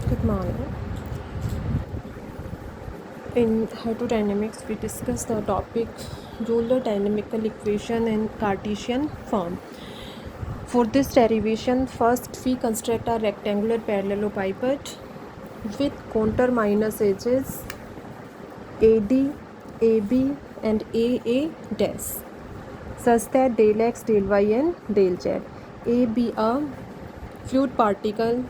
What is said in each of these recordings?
Good morning. In hydrodynamics, we discuss the topic Euler dynamical equation in Cartesian form. For this derivation, first we construct a rectangular parallelepiped with contour minus edges AD, AB, and AA dash, such that del x, del y, and del z A be a fluid particle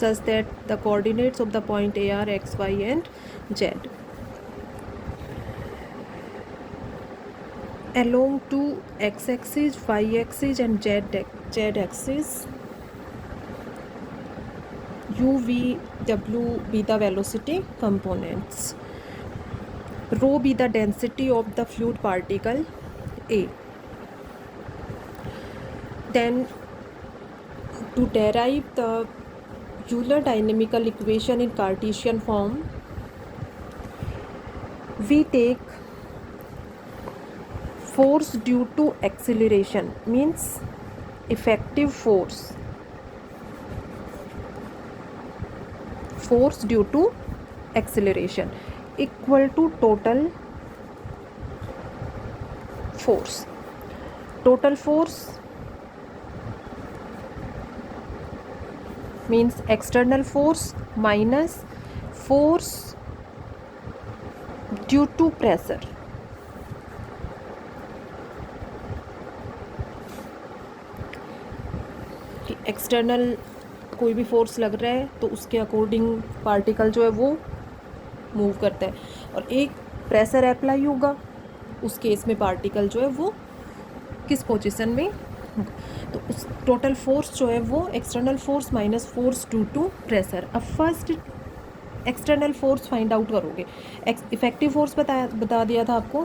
such that the coordinates of the point A are x, y, and z. Along two x-axis, y-axis, and z-axis, u, v, w be the velocity components. Rho be the density of the fluid particle A. Then, to derive the Euler dynamical equation in Cartesian form, we take force due to acceleration, means effective force due to acceleration, equal to total force. Total force means external force minus force due to pressure. External कोई भी force लग रहा है तो उसके according particle जो है वो मूव करता है, और एक प्रेशर अप्लाई होगा उस केस में पार्टिकल जो है वो किस पोजीशन में होगा। तो उस टोटल फोर्स जो है वो external force minus force due to pressure. अब first external force find out करोगे। इफेक्टिव फोर्स बता दिया था आपको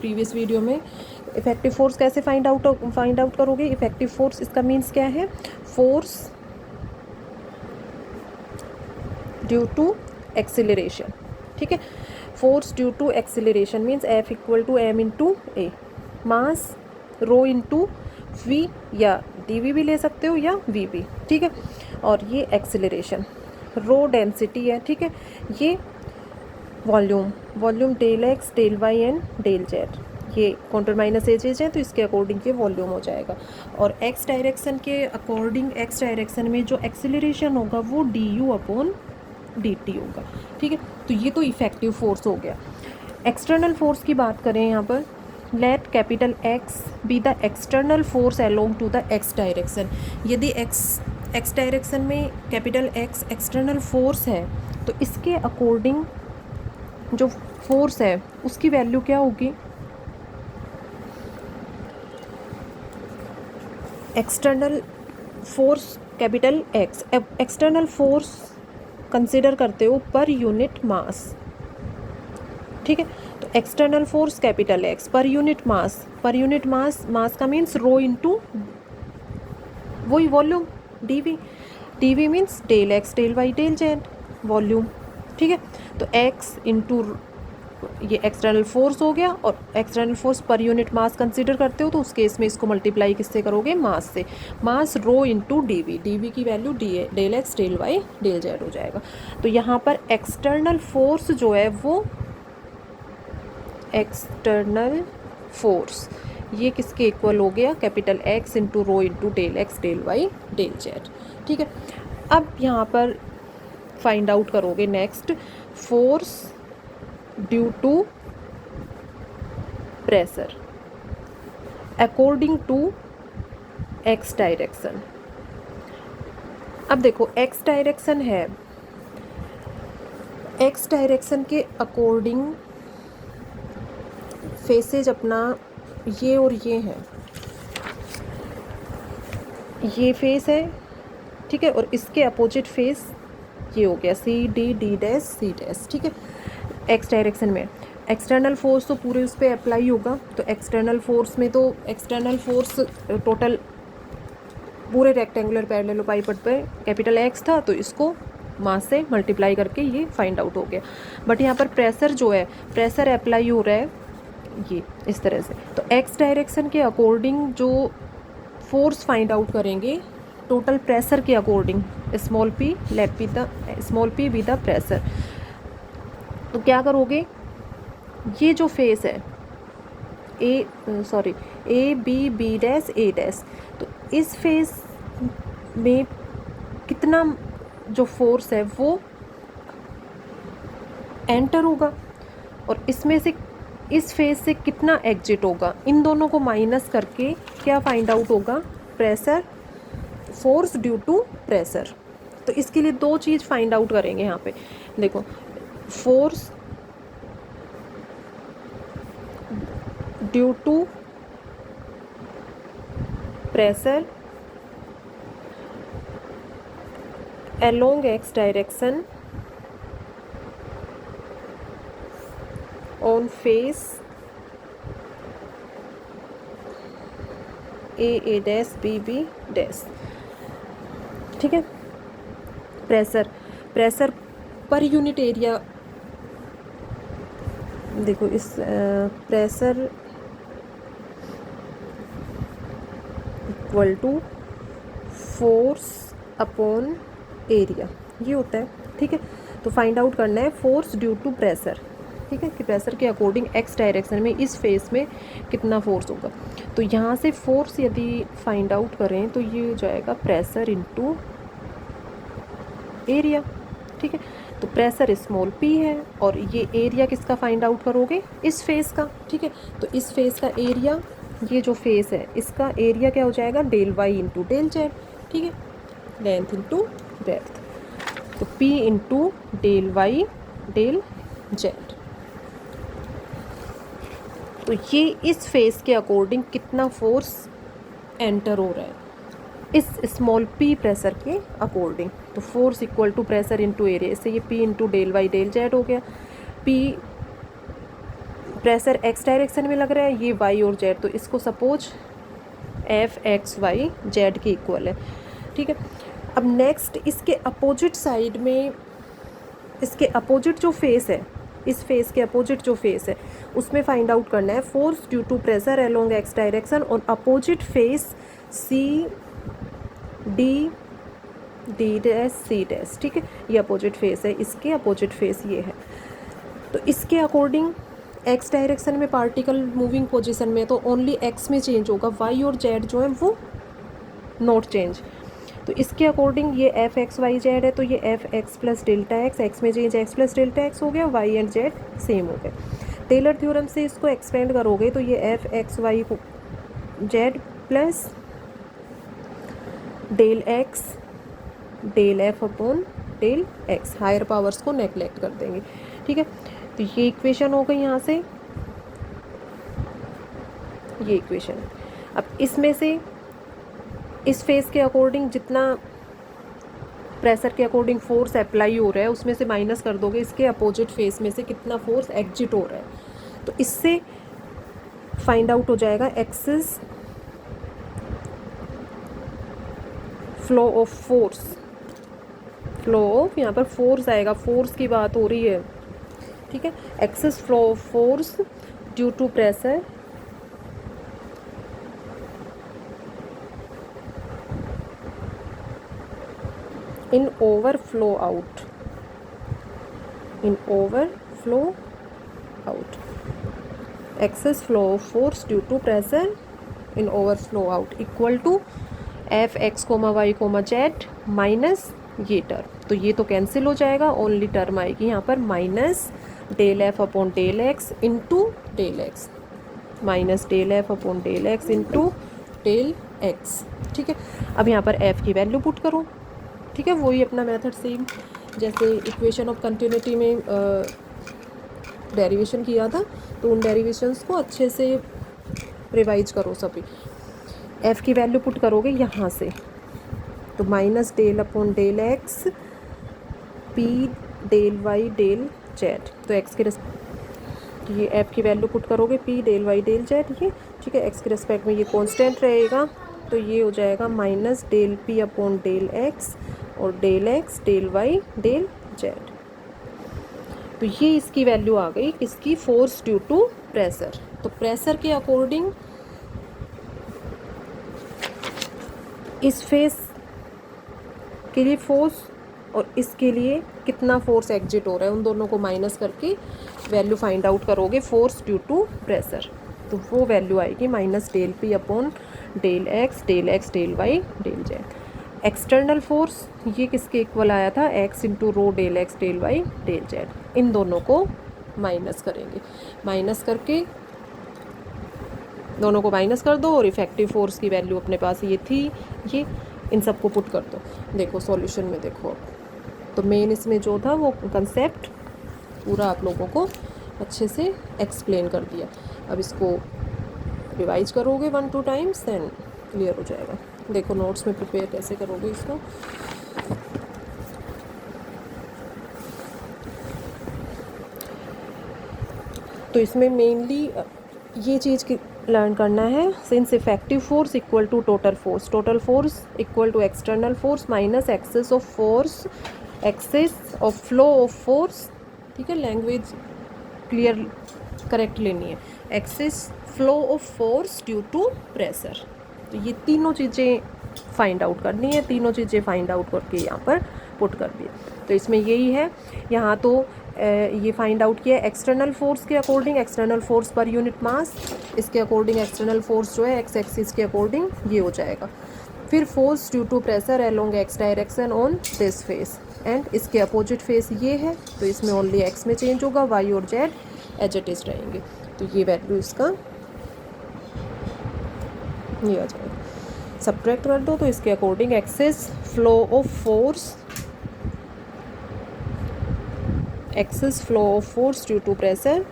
प्रीवियस वीडियो में। इफेक्टिव फोर्स कैसे फाइंड आउट करोगे। इफेक्टिव फोर्स इसका मीन्स क्या है, फोर्स ड्यू टू एक्सिलरेशन। ठीक है, force due to acceleration means F equal to m into a, mass rho into v, या dv भी ले सकते हो या v भी। ठीक है, और ये एक्सिलरेशन, रो डेंसिटी है। ठीक है, ये volume del X, del Y and del Z, ये कॉन्टूर माइनस एजेज है तो इसके अकॉर्डिंग ये वॉल्यूम हो जाएगा। और एक्स डायरेक्शन के अकॉर्डिंग एक्स डायरेक्शन में जो एक्सिलरेशन होगा वो du अपॉन dt होगा। ठीक है, तो ये तो इफेक्टिव फोर्स हो गया। एक्सटर्नल फोर्स की बात करें यहाँ पर, let capital X B the external force along to the X direction. यदि एक्स डायरेक्शन में कैपिटल एक्स एक्सटर्नल फोर्स है तो इसके अकॉर्डिंग जो फोर्स है उसकी वैल्यू क्या होगी, external force capital X. External force consider करते हो पर यूनिट मास। ठीक है, तो external force capital X per unit mass, mass का मीन्स रो इंटू वही volume dv means del X, del Y, del Z, volume. ठीक है, तो x इंटू ये एक्सटर्नल फोर्स हो गया, और external force per unit mass consider करते हो तो उस केस में इसको मल्टीप्लाई किससे करोगे, मास से। मास रो इंटू dv की value del X, del Y, del Z हो जाएगा। तो यहाँ पर एक्सटर्नल फोर्स जो है वो एक्सटर्नल फोर्स ये किसके इक्वल हो गया, capital X into rho into del X, del Y, del Z. ठीक है, अब यहाँ पर फाइंड आउट करोगे next force due to pressure according to X direction. अब देखो एक्स डायरेक्शन है, एक्स डायरेक्शन के अकॉर्डिंग फेसेज अपना ये और ये है, ये फेस है। ठीक है, और इसके अपोजिट फेस ये हो गया C D dash C dash. ठीक है, एक्स डायरेक्शन में एक्सटर्नल फोर्स तो पूरे उस पर अप्लाई होगा, तो एक्सटर्नल फोर्स में तो एक्सटर्नल फोर्स टोटल पूरे रेक्टेंगुलर पैरेललोपाइपड पे कैपिटल एक्स था, तो इसको मास से मल्टीप्लाई करके ये फाइंड आउट हो गया। बट यहाँ पर प्रेशर जो है, प्रेशर अप्लाई हो रहा है ये इस तरह से, तो एक्स डायरेक्शन के अकॉर्डिंग जो फोर्स फाइंड आउट करेंगे टोटल प्रेशर के according small P be the pressure. तो क्या करोगे, ये जो फेस है A B dash A dash, तो इस फेस में कितना जो फोर्स है वो एंटर होगा और इसमें से इस फेस से कितना एग्जिट होगा, इन दोनों को माइनस करके क्या फाइंड आउट होगा, pressure, force due to pressure. तो इसके लिए दो चीज़ फाइंड आउट करेंगे यहाँ पे, देखो force due to pressure along x direction on face a dash b dash। ठीक है, प्रेशर पर यूनिट एरिया, देखो इस pressure equal to force upon area, ये होता है। ठीक है, तो फाइंड आउट करना है फोर्स ड्यू टू प्रेशर। ठीक है, कि प्रेशर के अकॉर्डिंग एक्स डायरेक्शन में इस फेस में कितना फोर्स होगा। तो यहाँ से फोर्स यदि फाइंड आउट करें तो ये हो जाएगा प्रेशर इनटू एरिया। ठीक है, तो प्रेशर स्मॉल पी है और ये एरिया किसका फाइंड आउट करोगे, इस फेस का। ठीक है, तो इस फेस का एरिया, ये जो फेस है इसका एरिया क्या हो जाएगा, del Y into del Z. ठीक है, लेंथ इंटू ब्रेड्थ, तो P into del Y del Z. तो ये इस फेस के अकॉर्डिंग कितना फोर्स एंटर हो रहा है इस स्मॉल p प्रेशर के अकॉर्डिंग। तो force equal to pressure into area, इससे ये P into del Y del Z हो गया। P प्रेशर x डायरेक्शन में लग रहा है, ये y और z, तो इसको suppose F x y z के इक्वल है। ठीक है, अब नेक्स्ट इसके अपोजिट साइड में, इसके अपोजिट जो फेस है, इस फेस के अपोजिट जो फेस है उसमें फाइंड आउट करना है force due to pressure along X direction और opposite face C D dash C dash. ठीक है, ये अपोजिट फेस है, इसके अपोजिट फेस ये है। तो इसके अकॉर्डिंग एक्स डायरेक्शन में पार्टिकल मूविंग पोजिशन में तो ओनली एक्स में चेंज होगा, वाई और जेड जो है वो नॉट चेंज। तो इसके अकॉर्डिंग ये एफ एक्स वाई जेड है, तो ये F X plus delta X, X में change X plus delta X हो गया, वाई एंड जेड सेम हो गए। टेलर थ्योरम से इसको एक्सपेंड करोगे तो ये F X Y Z plus del X del F upon del X, higher powers को नेगलेक्ट कर देंगे। ठीक है, तो ये इक्वेशन हो गई यहाँ से, ये इक्वेशन। अब इसमें से इस फेस के अकॉर्डिंग जितना प्रेशर के अकॉर्डिंग फोर्स अप्लाई हो रहा है उसमें से माइनस कर दोगे इसके अपोजिट फेस में से कितना फोर्स एग्जिट हो रहा है। तो इससे फाइंड आउट हो जाएगा axis flow of force, flow of, यहाँ पर फोर्स आएगा, फोर्स की बात हो रही है। ठीक है, excess flow of force due to pressure in overflow out, in overflow out, excess flow of force due to pressure in overflow out equal to F X comma Y comma Z minus ये term. तो ये तो cancel हो जाएगा, only term आएगी यहाँ पर minus del F upon del X into del X, minus del F upon del X into del X. ठीक है, अब यहाँ पर एफ की वैल्यू पुट करो। ठीक है, वही अपना मेथड सेम जैसे इक्वेशन ऑफ कंटिन्यूटी में डेरिवेशन किया था, तो उन डेरिवेशंस को अच्छे से रिवाइज करो सभी। एफ़ की वैल्यू पुट करोगे यहाँ से, तो minus del upon del X P del Y del Z, तो एक्स के तो ये एफ़ की वैल्यू पुट करोगे P del Y del Z ये। ठीक है, एक्स के रिस्पेक्ट में ये कांस्टेंट रहेगा, तो ये हो जाएगा minus del P upon del X और del X del Y del Z. तो ये इसकी वैल्यू आ गई किसकी, फोर्स ड्यू टू प्रेशर। तो प्रेशर के अकॉर्डिंग इस फेस के लिए फोर्स और इसके लिए कितना फोर्स एग्जिट हो रहा है, उन दोनों को माइनस करके वैल्यू फाइंड आउट करोगे फोर्स ड्यू टू प्रेशर। तो वो वैल्यू आएगी minus del P upon del X del Y del Z. External force ये किसके इक्वल आया था, X into rho del X del Y del Z. इन दोनों को माइनस करेंगे, माइनस करके दोनों को माइनस कर दो और इफेक्टिव फोर्स की वैल्यू अपने पास ये थी, ये इन सबको पुट कर दो। देखो सॉल्यूशन में देखो अब तो मेन इसमें जो था वो कंसेप्ट पूरा आप लोगों को अच्छे से एक्सप्लेन कर दिया। अब इसको रिवाइज करोगे 1-2 टाइम्स देन क्लियर हो जाएगा। देखो नोट्स में प्रिपेयर कैसे करोगे इसको। तो इसमें मेनली ये चीज़ लर्न करना है, since effective force equal to total force equal to external force minus excess of flow of force. ठीक है, लैंग्वेज क्लियर करेक्ट लेनी है। Excess flow of force due to pressure. तो ये तीनों चीज़ें फाइंड आउट करनी है, तीनों चीज़ें फाइंड आउट करके यहाँ पर पुट कर दिए। तो इसमें यही है, यहाँ तो ये फाइंड आउट किया एक्सटर्नल फोर्स के according, external force per unit मास, इसके अकॉर्डिंग एक्सटर्नल फोर्स जो है एक्स एक्सिस के अकॉर्डिंग ये हो जाएगा। फिर force due to pressure along X direction on this face, and इसके अपोजिट फेस ये है तो इसमें ओनली एक्स में चेंज होगा, वाई और जेड एज इट इज रहेंगे। तो ये वैल्यू इसका ये आ जाएगा, सब्ट्रैक्ट कर दो तो इसके according excess flow of force due to pressure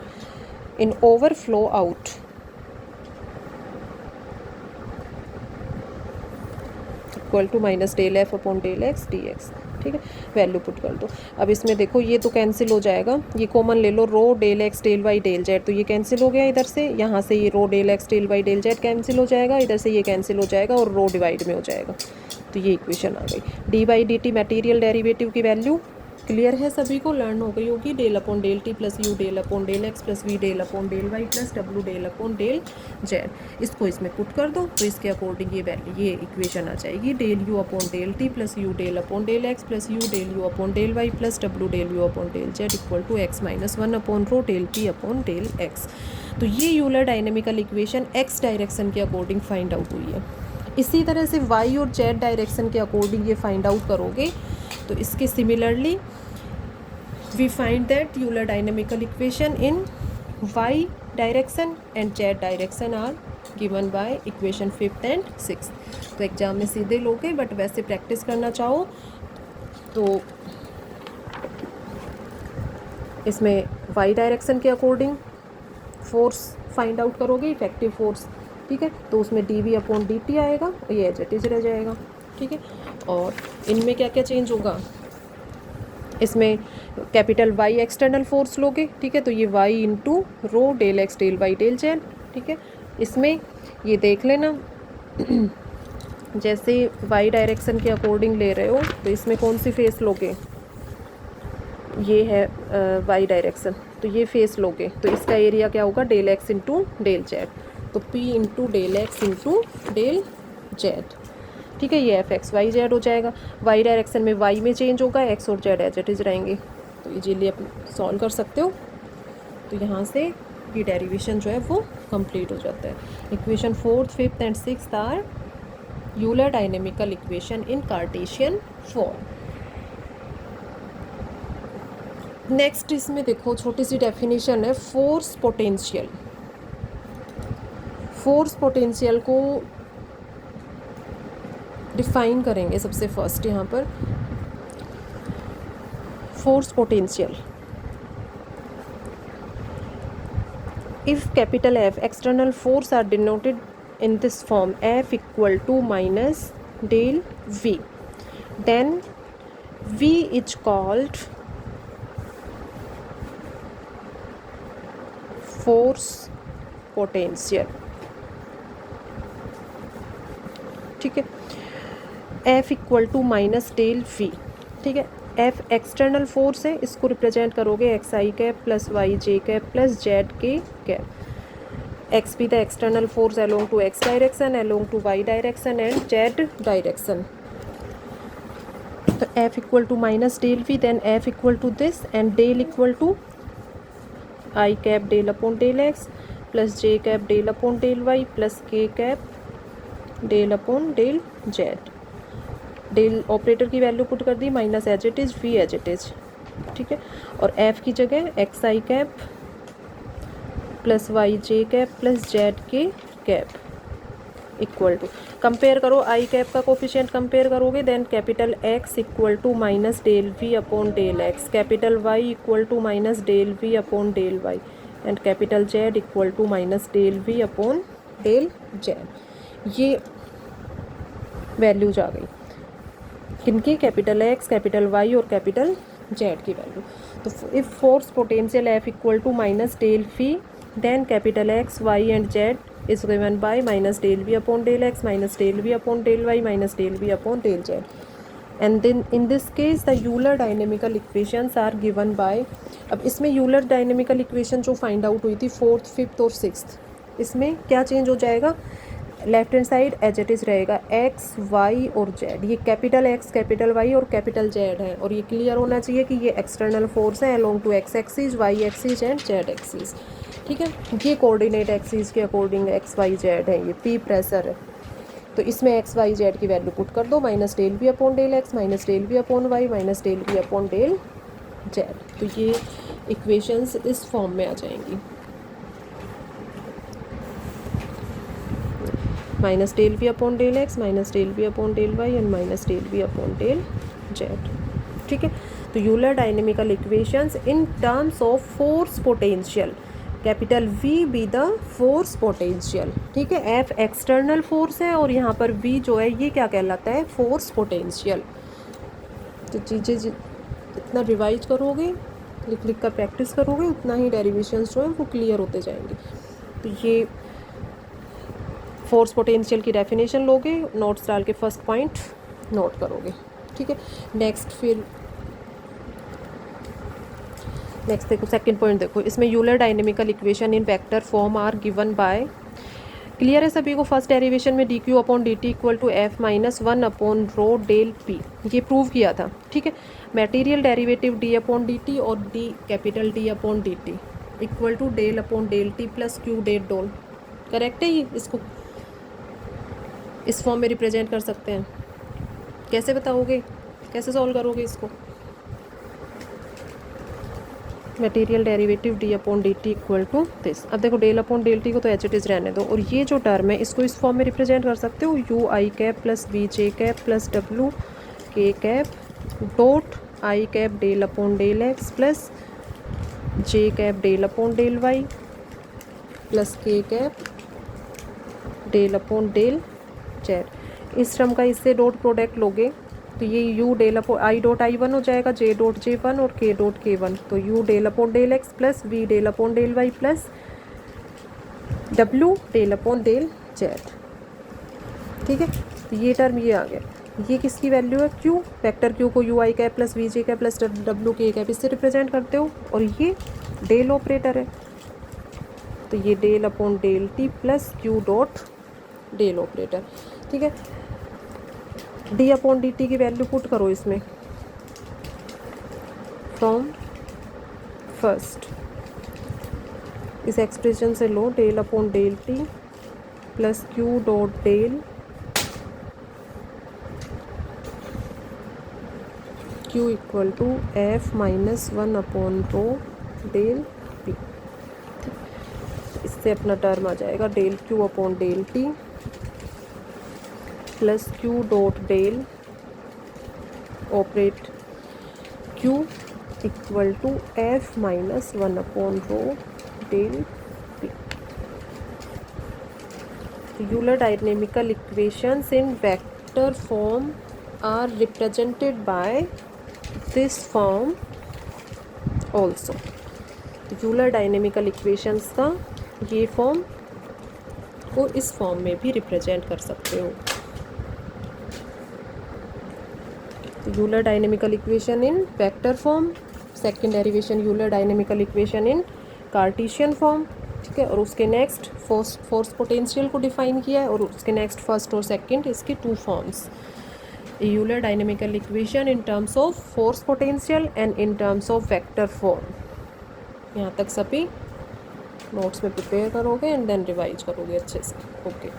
in overflow out equal to minus del F upon del X D X. ठीक है, वैल्यू पुट कर दो। अब इसमें देखो ये तो कैंसिल हो जाएगा, ये कॉमन ले लो, rho del X del Y del Z, तो ये कैंसिल हो गया इधर से, यहाँ से ये rho del X del Y del Z cancel हो जाएगा, इधर से ये कैंसिल हो जाएगा और रो डिवाइड में हो जाएगा। तो ये इक्वेशन आ गई। D by D T material derivative की वैल्यू क्लियर है, सभी को लर्न हो गई होगी। Del upon del T plus U del upon del X plus V del upon del Y plus W del upon del Z. इसको इसमें put कर दो तो इसके अकॉर्डिंग ये वैल्यू ये इक्वेशन आ जाएगी। Del U upon del T plus U del upon del X plus U del U upon del Y plus W del U upon del Z equal to X minus 1 upon rho del T upon del X. तो ये Euler dynamical equation X direction के according find out हुई है। इसी तरह से Y और Z direction के अकॉर्डिंग ये फाइंड आउट करोगे तो इसके similarly we find that Euler dynamical equation in y direction and z direction are given by equation 5th and 6th। तो एग्जाम में सीधे लोगे, बट वैसे प्रैक्टिस करना चाहो तो इसमें y डायरेक्शन के अकॉर्डिंग फोर्स फाइंड आउट करोगे, इफेक्टिव फोर्स। ठीक है, तो उसमें D V upon D T आएगा, ये एज इट इज रह जाएगा। ठीक है, और इनमें क्या क्या चेंज होगा, इसमें कैपिटल वाई एक्सटर्नल फोर्स लोगे। ठीक है, तो ये Y into rho del X del Y del Z. ठीक है, इसमें ये देख लेना जैसे वाई डायरेक्शन के अकॉर्डिंग ले रहे हो तो इसमें कौन सी फेस लोगे, ये है वाई डायरेक्शन, तो ये फेस लोगे तो इसका एरिया क्या होगा, del X into del Z. तो P into del X into del Z. ठीक है, ये एफ एक्स वाई जेड हो जाएगा। वाई डायरेक्शन में वाई में चेंज होगा, एक्स और जेड एज इट इज रहेंगे। तो इजीली आप सॉल्व कर सकते हो। तो यहाँ से ये डेरिवेशन जो है वो कंप्लीट हो जाता है। Equation 4th, 5th and 6th are Euler dynamical equation in Cartesian form. Next इसमें देखो छोटी सी डेफिनेशन है, फोर्स पोटेंशियल। फोर्स पोटेंशियल को डिफाइन करेंगे सबसे फर्स्ट यहाँ पर। Force potential, if capital F external force are denoted in this form, F equal to minus del V, then V is called force potential। ठीक है, F equal to minus del V. ठीक है, F external force है, इसको represent करोगे X I cap plus Y J cap plus Z K cap. X B the external force along to X direction, along to Y direction and Z direction. तो F equal to minus del V, then F equal to this and del equal to I cap del upon del X plus J cap del upon del Y plus K cap del upon del Z. Del operator की value put कर दी, minus as it is V as it is, ठीक है। और F की जगह X I cap plus Y J cap plus Z K cap equal to, compare करो I cap का कोफिशिएंट कंपेयर करोगे, then capital X equal to minus del V upon del X, capital Y equal to minus del V upon del Y and capital Z equal to minus del V upon del Z. ये values आ गई किनकी, capital X, capital Y और capital Z की value. तो if force potential F equal to minus del V, then capital X Y and Z is given by minus del v upon del x minus del v upon del y minus del v upon del z, and then in this case the Euler dynamical equations are given by, अब इसमें Euler dynamical equation जो find out हुई थी fourth, fifth और sixth, इसमें क्या change हो जाएगा, left hand side as it is रहेगा एक्स वाई और जेड, ये कैपिटल एक्स कैपिटल वाई और कैपिटल जेड है, और ये क्लियर होना चाहिए कि ये एक्सटर्नल फोर्स है along to X axis Y axis and Z axis, ठीक है। ये कोऑर्डिनेट एक्सिस के अकॉर्डिंग एक्स वाई जेड है, ये पी प्रेशर है, तो इसमें एक्स वाई जेड की वैल्यू पुट कर दो, minus del V upon del X minus del V upon Y minus del V upon del Z, तो ये इक्वेशंस इस फॉर्म में आ जाएंगी, minus del V upon del X minus del V upon del Y and minus del V upon del Z, ठीक है। तो Euler dynamical equations in terms of force potential, capital V be the force potential, ठीक है। F external force है और यहाँ पर we जो है ये क्या कहलाता है, फोर्स पोटेंशियल। तो चीज़ें जितना रिवाइज करोगे, लिख लिख कर प्रैक्टिस करोगे, उतना ही डेरिवेशंस जो है वो क्लियर होते जाएंगे। तो ये फोर्स पोटेंशियल की डेफिनेशन लोगे, नोट्स डाल के फर्स्ट पॉइंट नोट करोगे, ठीक है। नेक्स्ट देखो सेकंड पॉइंट, देखो इसमें Euler dynamical equation in vector form are given by, clear है सभी को, फर्स्ट डेरिवेशन में D Q upon D T equal to F minus one upon rho del P, ये प्रूव किया था, ठीक है। Material derivative D upon D T और D capital D upon D T equal to del upon del T plus Q del dot, correct है ये, इसको इस फॉर्म में रिप्रेजेंट कर सकते हैं। कैसे बताओगे, कैसे सॉल्व करोगे इसको, material derivative D upon D T equal to this. अब देखो डेल अपॉन डेल टी को तो एच इट इज़ रहने दो, और ये जो टर्म है इसको इस फॉर्म में रिप्रेजेंट कर सकते हो, U I cap plus V J cap plus W K cap dot I cap del upon del X plus J cap del upon del Y plus K cap del upon del Z. इस term का इससे dot product लोगे तो ये U del upon I dot I one हो जाएगा, J dot J one और के डॉट के वन, तो U del upon del X plus V del upon del Y plus W del upon del Z, ठीक है। तो ये term ये आ गया, ये किसकी वैल्यू है, क्यू, वेक्टर क्यू को U I cap plus V J cap plus W K cap इससे रिप्रेजेंट करते हो, और ये डेल ऑपरेटर है, तो ये del upon del T plus Q dot del operator, ठीक है। डी अपॉन डी टी की वैल्यू पुट करो इसमें, फ्रॉम फर्स्ट इस एक्सप्रेशन से लो del upon del T plus Q dot del Q equal to F minus one upon rho del P, इससे अपना टर्म आ जाएगा del Q upon del T plus Q dot del operate Q equal to F minus one upon rho del P. Euler dynamical equations in vector form are represented by this form also. यूलर dynamical इक्वेशंस का ये form को इस form में भी represent कर सकते हो। Euler dynamical equation in vector form, second derivation Euler dynamical equation in Cartesian form, ठीक है। और उसके नेक्स्ट फोर्स पोटेंशियल को डिफाइन किया है, और उसके नेक्स्ट फर्स्ट और सेकंड इसके two forms, Euler dynamical equation in terms of force potential and in terms of vector form. यहाँ तक सभी नोट्स में प्रिपेयर करोगे एंड देन रिवाइज करोगे अच्छे से। ओके।